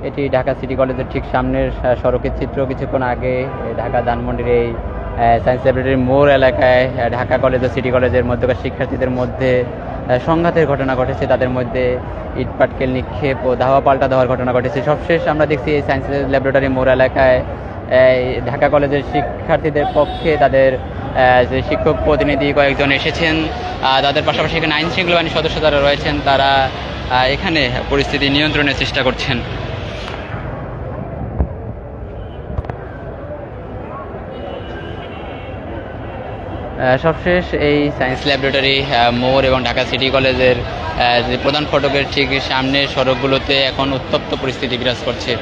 এটি ঢাকা সিটি কলেজের ঠিক সামনের সড়কের চিত্র। কিছুক্ষণ আগে ঢাকা ধানমন্ডির এই সায়েন্স ল্যাবরেটরি মোড় এলাকায় ঢাকা কলেজ ও সিটি কলেজের মধ্যকার শিক্ষার্থীদের মধ্যে সংঘাতের ঘটনা ঘটেছে। তাদের মধ্যে ইট পাটকেল নিক্ষেপ ও ধাওয়া পাল্টা দেওয়ার ঘটনা ঘটেছে। সবশেষ আমরা দেখছি এই সায়েন্স ল্যাবরেটরি মোড় এলাকায় ঢাকা কলেজের শিক্ষার্থীদের পক্ষে তাদের যে শিক্ষক প্রতিনিধি কয়েকজন এসেছেন, তাদের পাশাপাশি এখানে আইন শৃঙ্খলা বাহিনীর সদস্য যারা রয়েছেন তারা এখানে পরিস্থিতি নিয়ন্ত্রণের চেষ্টা করছেন। সবশেষ এই সায়েন্স ল্যাবরেটরি মোড় এবং ঢাকা সিটি কলেজের যে প্রধান ফটকের ঠিক সামনের সড়কগুলোতে এখন উত্তপ্ত পরিস্থিতি বিরাজ করছে।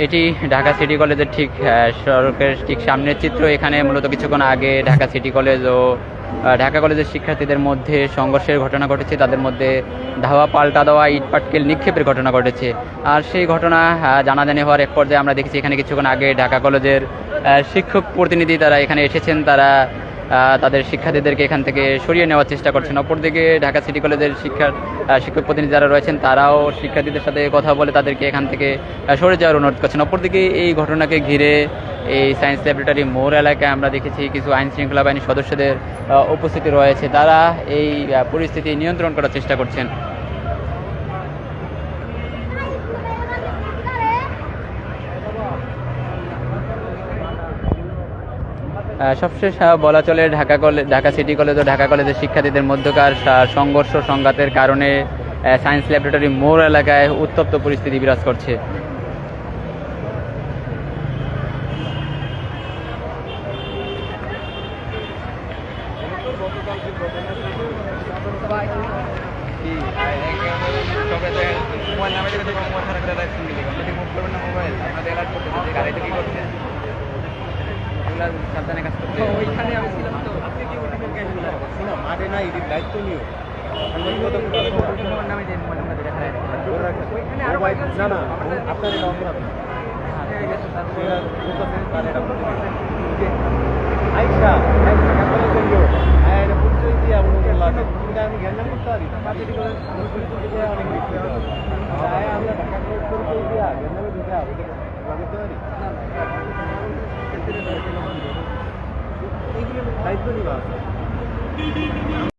এটি ঢাকা সিটি কলেজের ঠিক সড়কের ঠিক সামনের চিত্র। এখানে মূলত কিছুক্ষণ আগে ঢাকা সিটি কলেজ ও ঢাকা কলেজের শিক্ষার্থীদের মধ্যে সংঘর্ষের ঘটনা ঘটেছে। তাদের মধ্যে ধাওয়া পাল্টা দেওয়া ইট পাটকেল নিক্ষেপের ঘটনা ঘটেছে। আর সেই ঘটনা জানাজানি হওয়ার এক পর্যায়ে আমরা দেখেছি এখানে কিছুক্ষণ আগে ঢাকা কলেজের শিক্ষক প্রতিনিধি তারা এখানে এসেছেন। তারা তাদের শিক্ষার্থীদেরকে এখান থেকে সরিয়ে নেওয়ার চেষ্টা করছেন। অপরদিকে ঢাকা সিটি কলেজের শিক্ষক প্রতিনিধি যারা রয়েছেন তারাও শিক্ষার্থীদের সাথে কথা বলে তাদেরকে এখান থেকে সরে যাওয়ার অনুরোধ করছেন। অপরদিকে এই ঘটনাকে ঘিরে এই সায়েন্স ল্যাবরেটরি মোড় এলাকায় আমরা দেখেছি কিছু আইন শৃঙ্খলা বাহিনীর সদস্যদের উপস্থিতি রয়েছে। তারা এই পরিস্থিতি নিয়ন্ত্রণ করার চেষ্টা করছেন। সবশেষ বলা চলে ঢাকা সিটি কলেজ ও ঢাকা কলেজের শিক্ষার্থীদের মধ্যকার সংঘর্ষ সংঘাতের কারণে সায়েন্স ল্যাবরেটরি মোড় এলাকায় উত্তপ্ত পরিস্থিতি বিরাজ করছে। সাবধানে কাজ করতে ওইখানে আমি ছিলাম। তো আপনি কি ওইখানে মাঠে না এর দায়িত্ব নিও নামে যে মোবাইল দেখা যায় ওইখানে আর না না আপনার এটা অপরাধ আচ্ছা কেমন করলো এটা পরিচয় দিয়ে আমি জ্ঞান করতে পারি আমরা ঢাকা পরিচয় দিয়া জ্ঞান দিতে পারি এইগুলো দায়িত্ব নিবা।